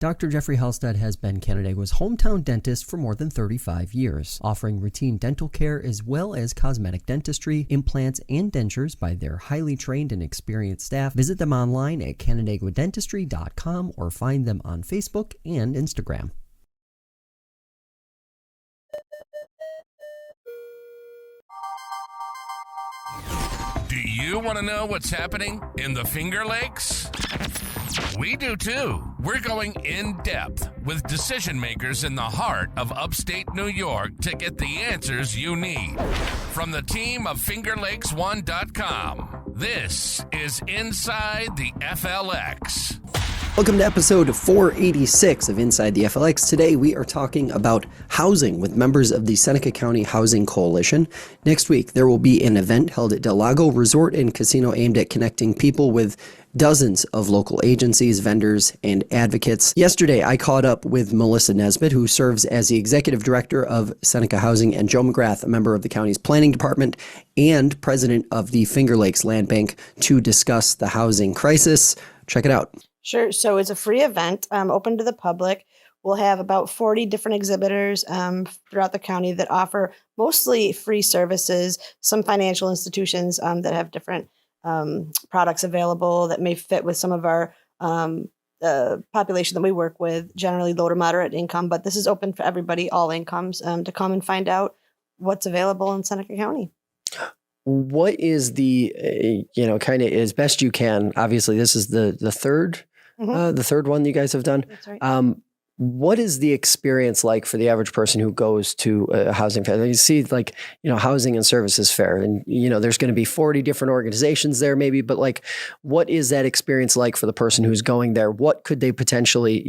Dr. Jeffrey Halstead has been Canandaigua's hometown dentist for more than 35 years, offering routine dental care as well as cosmetic dentistry, implants, and dentures by their highly trained and experienced staff. Visit them online at canandaiguadentistry.com or find them on Facebook and Instagram. Do you want to know what's happening in the Finger Lakes? We do too. We're going in depth with decision makers in the heart of upstate New York to get the answers you need. From the team of FingerLakes1.com, this is Inside the FLX. Welcome to episode 486 of Inside the FLX. Today we are talking about housing with members of the Seneca County Housing Coalition. Next week there will be an event held at Lago Resort and Casino aimed at connecting people with dozens of local agencies, vendors, and advocates. Yesterday I caught up with Melissa Nesbitt, who serves as the executive director of Seneca Housing, and Joe McGrath, a member of the county's planning department and president of the Finger Lakes Land Bank, to discuss the housing crisis. Check it out. Sure. So it's a free event, open to the public. We'll have about 40 different exhibitors throughout the county that offer mostly free services, some financial institutions that have different products available that may fit with some of our population that we work with, generally low to moderate income. But this is open for everybody, all incomes, to come and find out what's available in Seneca County. What is the, kind of as best you can, obviously this is the third, the third one you guys have done. That's right. What is the experience like for the average person who goes to a housing fair? You see housing and services fair, and, there's going to be 40 different organizations there maybe, but what is that experience like for the person who's going there? What could they potentially,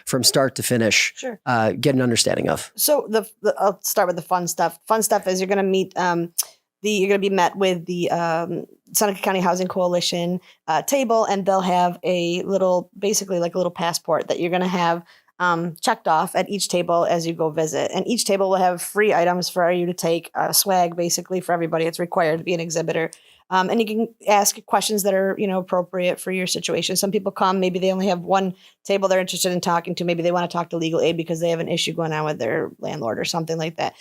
from start to finish, get an understanding of? So I'll start with the fun stuff. Fun stuff is you're going to meet, you're going to be met with the Seneca County Housing Coalition table, and they'll have basically a little passport that you're going to have checked off at each table as you go visit. And each table will have free items for you to take, swag basically for everybody. It's required to be an exhibitor. And you can ask questions that are, appropriate for your situation. Some people come, maybe they only have one table they're interested in talking to. Maybe they want to talk to legal aid because they have an issue going on with their landlord or something like that.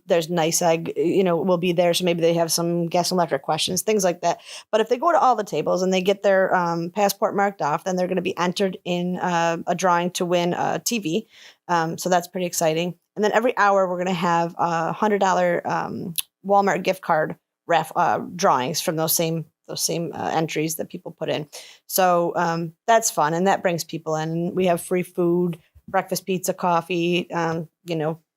There's NYSEG, will be there. So maybe they have some gas and electric questions, things like that. But if they go to all the tables and they get their passport marked off, then they're going to be entered in a drawing to win a TV. So that's pretty exciting. And then every hour we're going to have a $100 Walmart gift card drawings from those same entries that people put in. So that's fun, and that brings people in. We have free food, breakfast pizza, coffee, and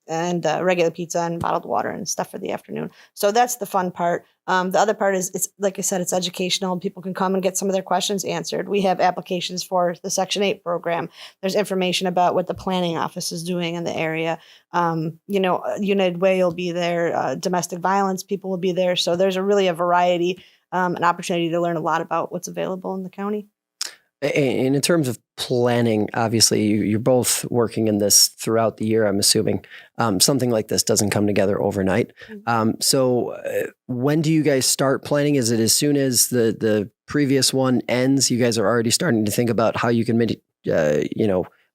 regular pizza and bottled water and stuff for the afternoon. So that's the fun part. The other part is, it's like I said, it's educational. People can come and get some of their questions answered. We have applications for the Section 8 program. There's information about what the planning office is doing in the area. United Way will be there. Domestic violence people will be there. So there's a variety, an opportunity to learn a lot about what's available in the county. And in terms of planning, obviously you're both working in this throughout the year, I'm assuming. Something like this doesn't come together overnight. So when do you guys start planning? Is it as soon as the previous one ends, you guys are already starting to think about how you can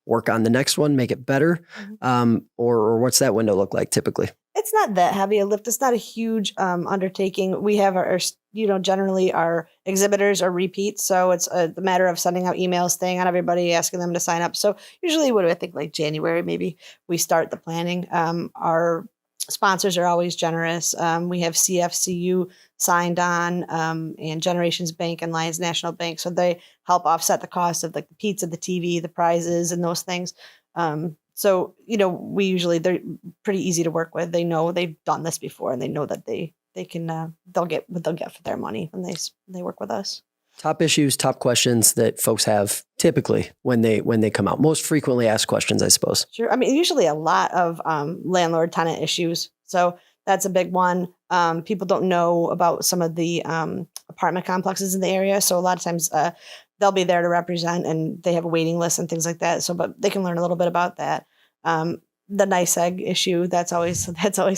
work on the next one, make it better? Or what's that window look like typically? It's not that heavy a lift. It's not a huge undertaking. We have generally our exhibitors are repeats. So it's the matter of sending out emails, staying on everybody, asking them to sign up. So usually January, maybe we start the planning. Our sponsors are always generous. We have CFCU signed on, and Generations Bank and Lions National Bank. So they help offset the cost of the pizza, the TV, the prizes, and those things. So, they're pretty easy to work with. They know they've done this before, and they know that they can, they'll get what they'll get for their money when they work with us. Top issues, top questions that folks have typically when they come out. Most frequently asked questions, I suppose. Sure. I mean, usually a lot of landlord tenant issues. So that's a big one. People don't know about some of the apartment complexes in the area. So a lot of times they'll be there to represent, and they have a waiting list and things like that. So, but they can learn a little bit about that. The NYSEG issue, that's always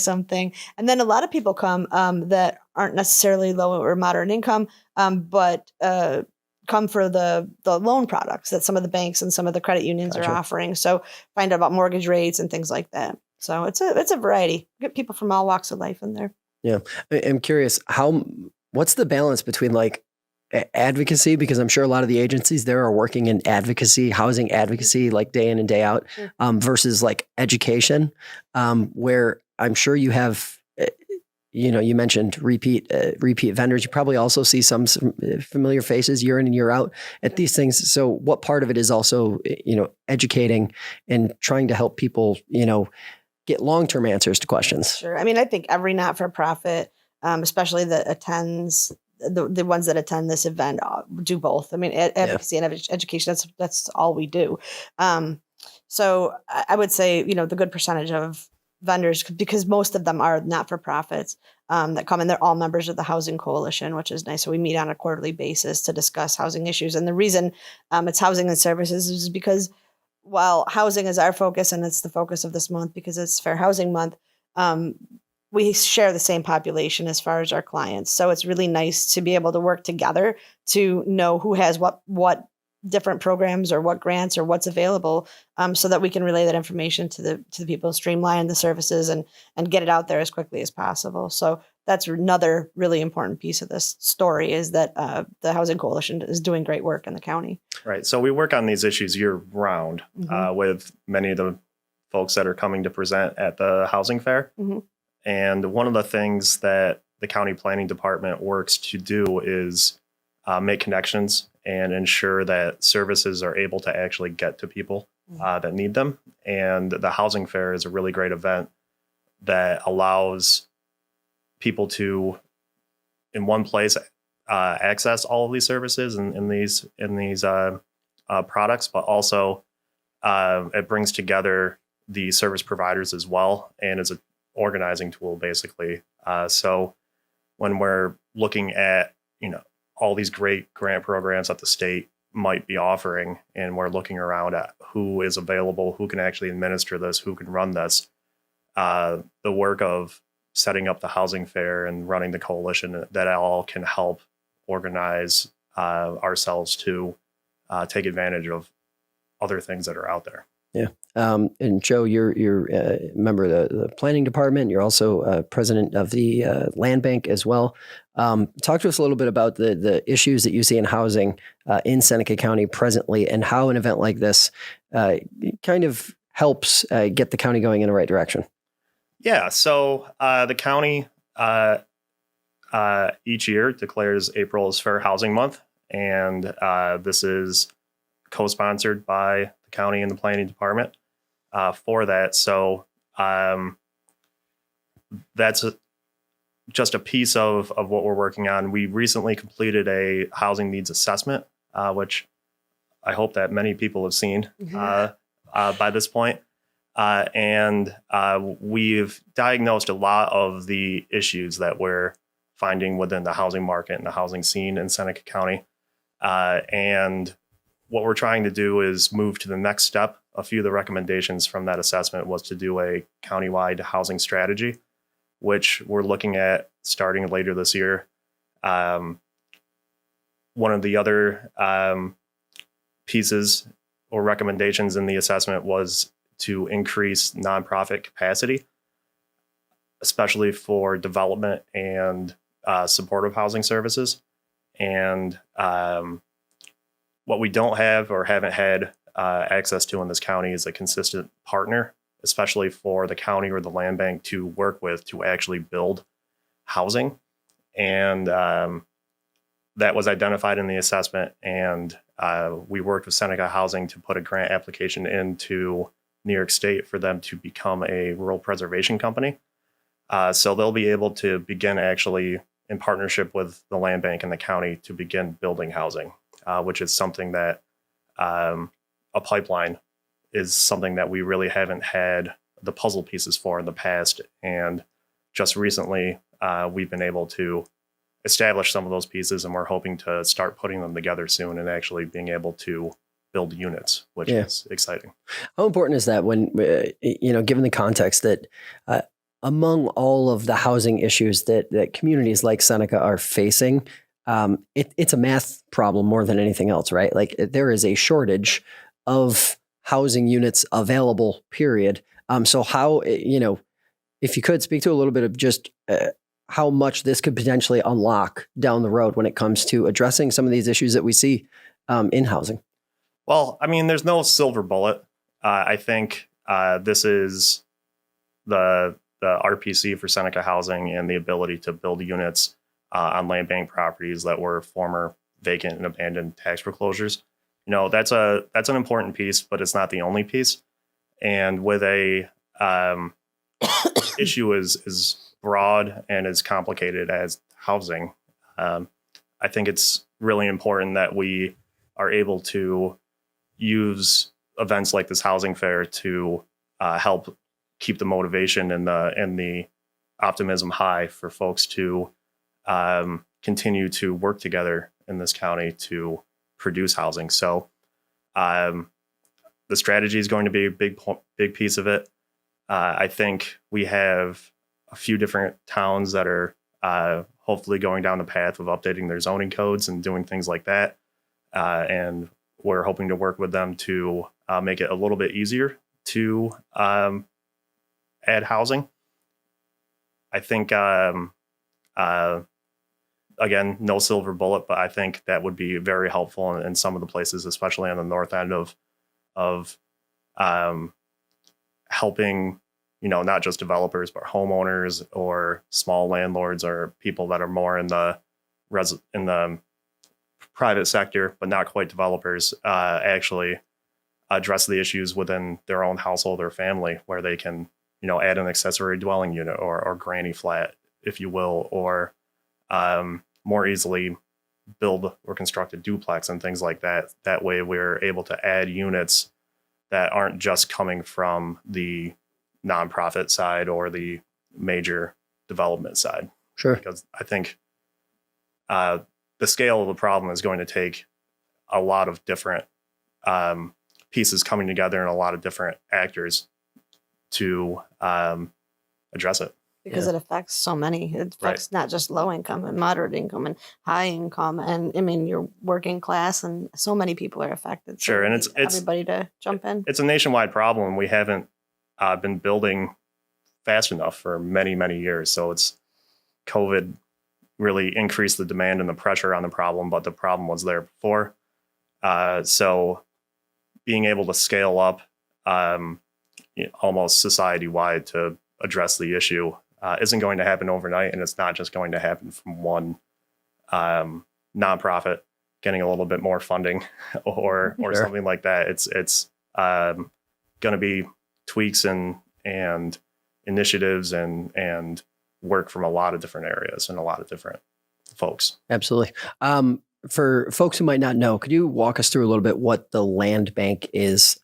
something. And then a lot of people come that aren't necessarily low or moderate income, but come for the loan products that some of the banks and some of the credit unions are offering. So find out about mortgage rates and things like that. So it's a variety. Get people from all walks of life in there. Yeah. I'm curious, what's the balance between like advocacy, because I'm sure a lot of the agencies there are working in advocacy, housing advocacy, like day in and day out, versus like education, where I'm sure you have, you mentioned repeat vendors. You probably also see some familiar faces year in and year out at these things. So what part of it is also, educating and trying to help people, get long-term answers to questions? Sure. I mean, I think every not-for-profit, especially that attends the ones that attend this event, do both. I mean, advocacy and education, that's all we do. So I would say, the good percentage of vendors, because most of them are not-for-profits that come in, they're all members of the Housing Coalition, which is nice. So we meet on a quarterly basis to discuss housing issues. And the reason it's housing and services is because while housing is our focus and it's the focus of this month because it's Fair Housing Month, we share the same population as far as our clients. So it's really nice to be able to work together to know who has what different programs or what grants or what's available, so that we can relay that information to the people, streamline the services and get it out there as quickly as possible. So that's another really important piece of this story, is that the Housing Coalition is doing great work in the county. Right. So we work on these issues year round with many of the folks that are coming to present at the housing fair. And one of the things that the county planning department works to do is make connections and ensure that services are able to actually get to people that need them. And the housing fair is a really great event that allows people to, in one place, access all of these services and in these products, but also it brings together the service providers as well, and is a organizing tool, basically. So when we're looking at, all these great grant programs that the state might be offering, and we're looking around at who is available, who can actually administer this, who can run this, the work of setting up the housing fair and running the coalition, that all can help organize ourselves to take advantage of other things that are out there. Yeah. And Joe, you're a member of the planning department. You're also president of the land bank as well. Talk to us a little bit about the issues that you see in housing in Seneca County presently, and how an event like this kind of helps get the county going in the right direction. Yeah. So the county each year declares April as Fair Housing Month. And this is co-sponsored by the county and the planning department for that. So that's just a piece of what we're working on. We recently completed a housing needs assessment, which I hope that many people have seen by this point. And we've diagnosed a lot of the issues that we're finding within the housing market and the housing scene in Seneca County. And what we're trying to do is move to the next step. A few of the recommendations from that assessment was to do a countywide housing strategy, which we're looking at starting later this year. One of the other pieces or recommendations in the assessment was to increase nonprofit capacity, especially for development and supportive housing services. And what we don't have or haven't had access to in this county is a consistent partner, especially for the county or the land bank to work with to actually build housing. And that was identified in the assessment. And we worked with Seneca Housing to put a grant application into New York State for them to become a rural preservation company. So they'll be able to begin actually in partnership with the land bank and the county to begin building housing, which is something that a pipeline is something that we really haven't had the puzzle pieces for in the past. And just recently, we've been able to establish some of those pieces, and we're hoping to start putting them together soon and actually being able to build units, which is exciting. How important is that when, given the context that among all of the housing issues that communities like Seneca are facing, it's a math problem more than anything else, right? Like there is a shortage of housing units available, period. So how, if you could speak to a little bit of just how much this could potentially unlock down the road when it comes to addressing some of these issues that we see in housing. Well, I mean, there's no silver bullet. I think this is the RPC for Seneca Housing and the ability to build units on land bank properties that were former vacant and abandoned tax foreclosures. That's an important piece, but it's not the only piece. And with a issue as broad and as complicated as housing, I think it's really important that we are able to use events like this housing fair to help keep the motivation and the optimism high for folks to continue to work together in this county to produce housing. So the strategy is going to be a big piece of it. I think we have a few different towns that are hopefully going down the path of updating their zoning codes and doing things like that. And we're hoping to work with them to make it a little bit easier to add housing. I think, again, no silver bullet, but I think that would be very helpful in some of the places, especially on the north end of helping, not just developers, but homeowners or small landlords or people that are more in the private sector, but not quite developers, actually address the issues within their own household or family, where they can, add an accessory dwelling unit or granny flat, if you will, or more easily build or construct a duplex and things like that. That way we're able to add units that aren't just coming from the nonprofit side or the major development side. Sure. Because I think the scale of the problem is going to take a lot of different pieces coming together and a lot of different actors to address it. Because it affects so many. It affects not just low income and moderate income and high income. And I mean, you're working class and so many people are affected. So sure. And it's everybody to jump in. It's a nationwide problem. We haven't been building fast enough for many, many years. So COVID really increased the demand and the pressure on the problem, but the problem was there before. So being able to scale up almost society-wide to address the issue isn't going to happen overnight, and it's not just going to happen from one nonprofit getting a little bit more funding or Sure. something like that. It's going to be tweaks and initiatives and work from a lot of different areas and a lot of different folks. Absolutely. For folks who might not know, could you walk us through a little bit what the land bank is,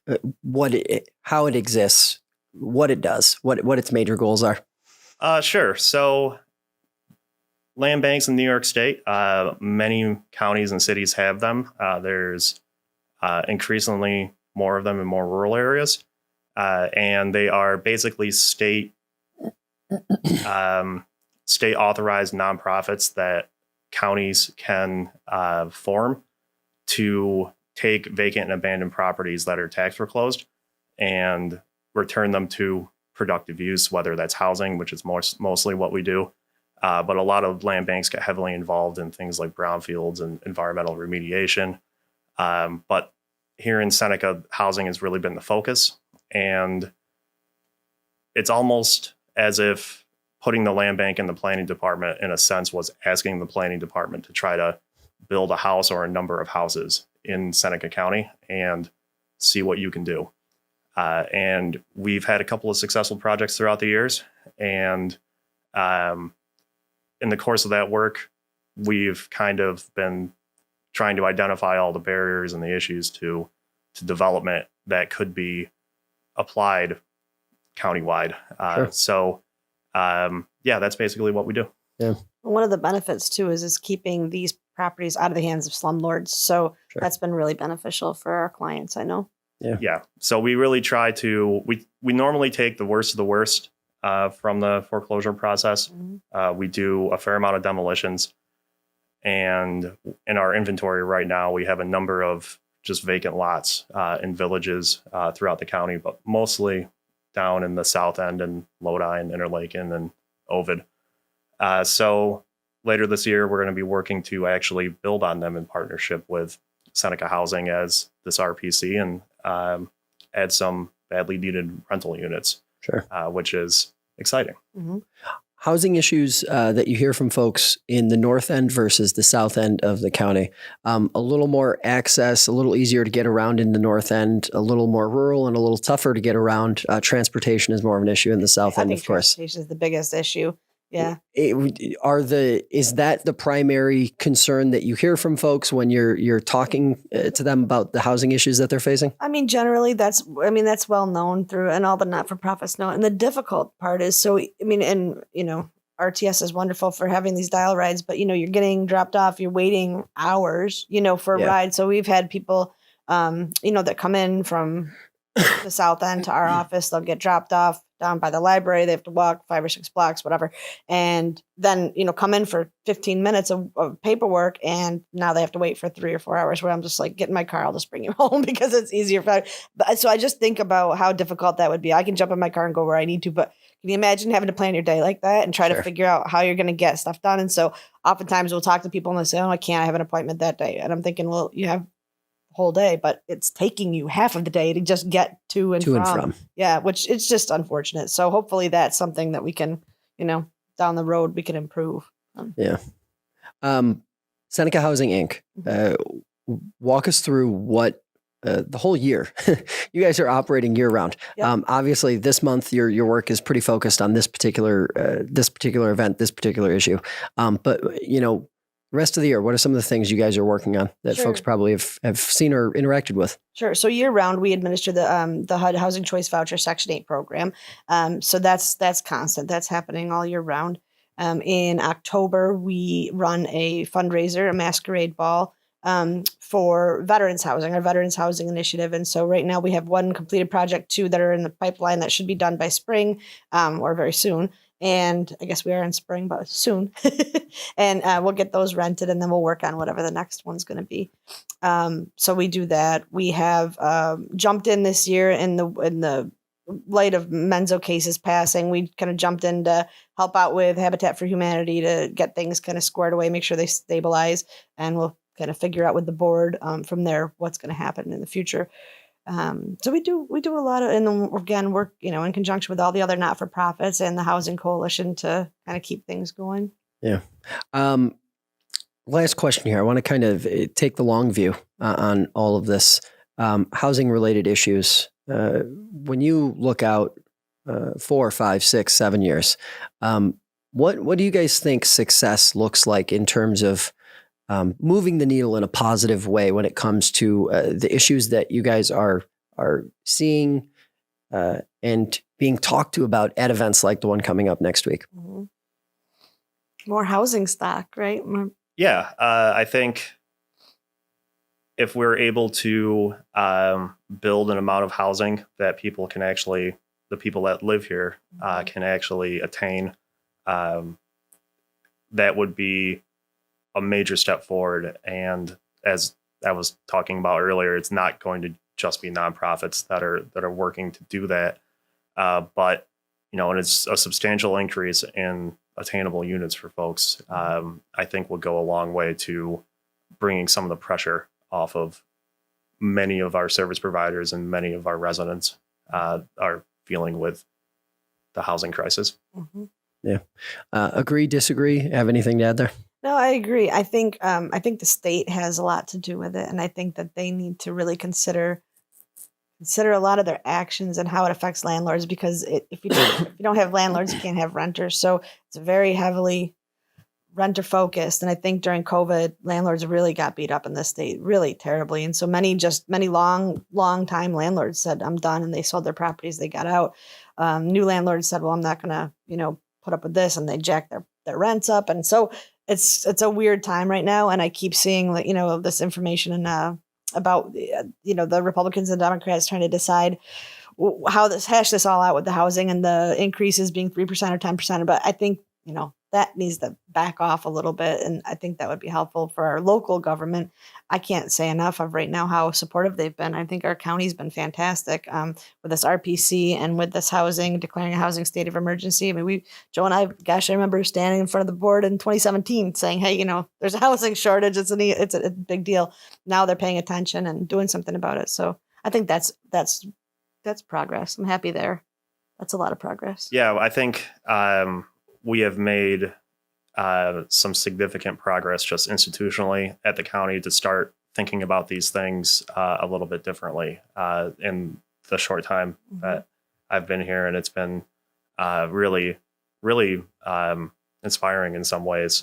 how it exists, what it does, what its major goals are? Sure. So land banks in New York State, many counties and cities have them. There's increasingly more of them in more rural areas. And they are basically state authorized nonprofits that counties can form to take vacant and abandoned properties that are tax foreclosed and return them to productive use, whether that's housing, which is mostly what we do. But a lot of land banks get heavily involved in things like brownfields and environmental remediation. But here in Seneca, housing has really been the focus. And it's almost as if putting the land bank in the planning department, in a sense, was asking the planning department to try to build a house or a number of houses in Seneca County and see what you can do. And we've had a couple of successful projects throughout the years. And in the course of that work, we've kind of been trying to identify all the barriers and the issues to development that could be applied countywide. Sure. So, that's basically what we do. Yeah. One of the benefits too is keeping these properties out of the hands of slumlords. So Sure. that's been really beneficial for our clients, I know. Yeah. So we really try to, we normally take the worst of the worst from the foreclosure process. Mm-hmm. We do a fair amount of demolitions, And in our inventory right now, we have a number of just vacant lots in villages throughout the county, but mostly down in the south end in Lodi and Interlaken and Ovid. So later this year, we're going to be working to actually build on them in partnership with Seneca Housing as this RPC and add some badly needed rental units, Sure. Which is exciting. Mm-hmm. Housing issues that you hear from folks in the north end versus the south end of the county. A little more access, a little easier to get around in the north end, a little more rural and a little tougher to get around. Transportation is more of an issue in the south end, of course. Transportation is the biggest issue. Yeah. Is that the primary concern that you hear from folks when you're talking to them about the housing issues that they're facing? I mean, generally that's well known through, and all the not-for-profits know. And the difficult part is, RTS is wonderful for having these dial rides, but you're getting dropped off, you're waiting hours, for a ride. So we've had people, that come in from the south end to our office. They'll get dropped off down by the library. They have to walk 5 or 6 blocks, whatever. And then, come in for 15 minutes of paperwork. And now they have to wait for 3 or 4 hours, where I'm just like, get in my car. I'll just bring you home because it's easier. But so I just think about how difficult that would be. I can jump in my car and go where I need to, but can you imagine having to plan your day like that and try to figure out how you're going to get stuff done? And so oftentimes we'll talk to people and they say, oh, I can't, I have an appointment that day. And I'm thinking, well, you have whole day, but it's taking you half of the day to just get to and from. Yeah, which it's just unfortunate. So hopefully that's something that we can, down the road we can improve. Yeah. Seneca Housing Inc. Walk us through what the whole year you guys are operating year round. Yep. Obviously this month your work is pretty focused on this particular event, this particular issue. But rest of the year, what are some of the things you guys are working on that folks probably have seen or interacted with? Sure. So year round, we administer the HUD Housing Choice Voucher Section 8 program. So that's constant. That's happening all year round. In October, we run a fundraiser, a masquerade ball for veterans housing, our veterans housing initiative. And so right now we have 1 completed project, 2 that are in the pipeline that should be done by spring or very soon. And I guess we are in spring, but soon. And we'll get those rented, and then we'll work on whatever the next one's going to be. So we do that. We have jumped in this year in the light of Menzo cases passing. We kind of jumped in to help out with Habitat for Humanity to get things kind of squared away, make sure they stabilize, and we'll kind of figure out with the board from there what's going to happen in the future. So we do a lot of, and then again, work, in conjunction with all the other not-for-profits and the Housing Coalition to kind of keep things going. Yeah. Last question here. I want to kind of take the long view on all of this, housing related issues. When you look out 4, 5, 6, 7 years, what do you guys think success looks like in terms of moving the needle in a positive way when it comes to the issues that you guys are seeing and being talked to about at events like the one coming up next week? Mm-hmm. More housing stock, right? Yeah, I think if we're able to build an amount of housing that people can actually, the people that live here can actually attain, that would be a major step forward. And as I was talking about earlier, it's not going to just be nonprofits that are working to do that. But, and it's a substantial increase in attainable units for folks. I think will go a long way to bringing some of the pressure off of many of our service providers and many of our residents are feeling with the housing crisis. Mm-hmm. Yeah. Agree, disagree? Have anything to add there? No, I agree. I think the state has a lot to do with it, and I think that they need to really consider a lot of their actions and how it affects landlords. Because if you don't have landlords, you can't have renters. So it's very heavily renter focused. And I think during COVID, landlords really got beat up in this state really terribly. And so many long time landlords said, "I'm done," and they sold their properties. They got out. New landlords said, "Well, I'm not going to put up with this," and they jacked their rents up. And so it's a weird time right now. And I keep seeing this information and about the Republicans and Democrats trying to decide how hash this all out with the housing and the increases being 3% or 10%. But I think that needs to back off a little bit. And I think that would be helpful for our local government. I can't say enough of right now how supportive they've been. I think our county's been fantastic with this RPC and with this housing, declaring a housing state of emergency. I mean, Joe and I, gosh, I remember standing in front of the board in 2017 saying, hey, there's a housing shortage. It's a big deal. Now they're paying attention and doing something about it. So I think that's progress. I'm happy there. That's a lot of progress. Yeah, I think we have made some significant progress just institutionally at the county to start thinking about these things a little bit differently in the short time that I've been here. And it's been really, really inspiring in some ways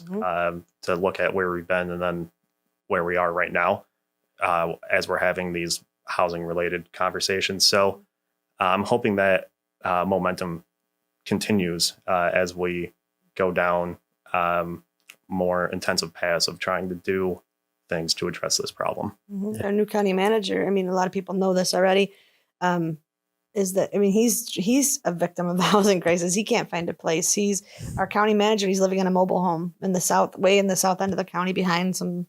to look at where we've been and then where we are right now as we're having these housing related conversations. So I'm hoping that momentum continues as we go down more intensive paths of trying to do things to address this problem. Our new county manager, I mean, a lot of people know this already, he's a victim of the housing crisis. He can't find a place. He's our county manager. He's living in a mobile home in the south end of the county behind some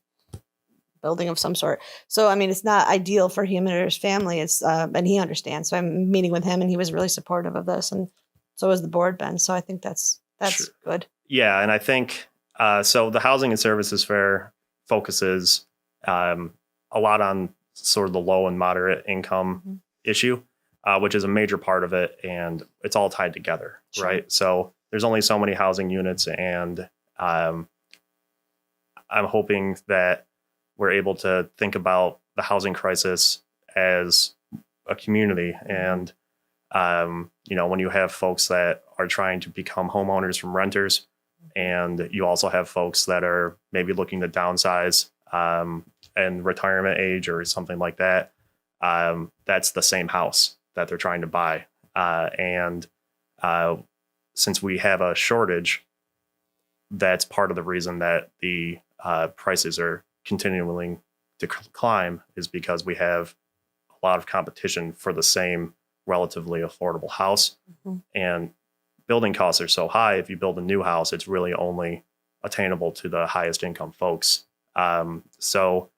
building of some sort. So, I mean, it's not ideal for him or his family. It's, and he understands. So I'm meeting with him and he was really supportive of this. And so has the board been. So I think that's Sure. good. Yeah. And I think, so the Housing and Services Fair focuses a lot on sort of the low and moderate income issue, which is a major part of it. And it's all tied together, Sure. right? So there's only so many housing units. And I'm hoping that we're able to think about the housing crisis as a community. And, when you have folks that are trying to become homeowners from renters, and you also have folks that are maybe looking to downsize and retirement age or something like that, that's the same house that they're trying to buy. And since we have a shortage, that's part of the reason that the prices are continuing to climb, is because we have a lot of competition for the same relatively affordable house. And building costs are so high. If you build a new house, it's really only attainable to the highest income folks. So,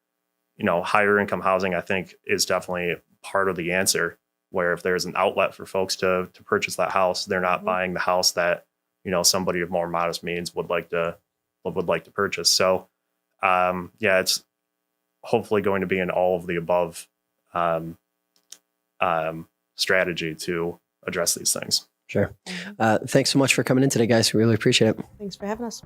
higher income housing, I think, is definitely part of the answer, where if there's an outlet for folks to purchase that house, they're not buying the house that, somebody of more modest means would like to purchase. So, it's hopefully going to be an all of the above strategy to address these things. Sure. Thanks so much for coming in today, guys. We really appreciate it. Thanks for having us.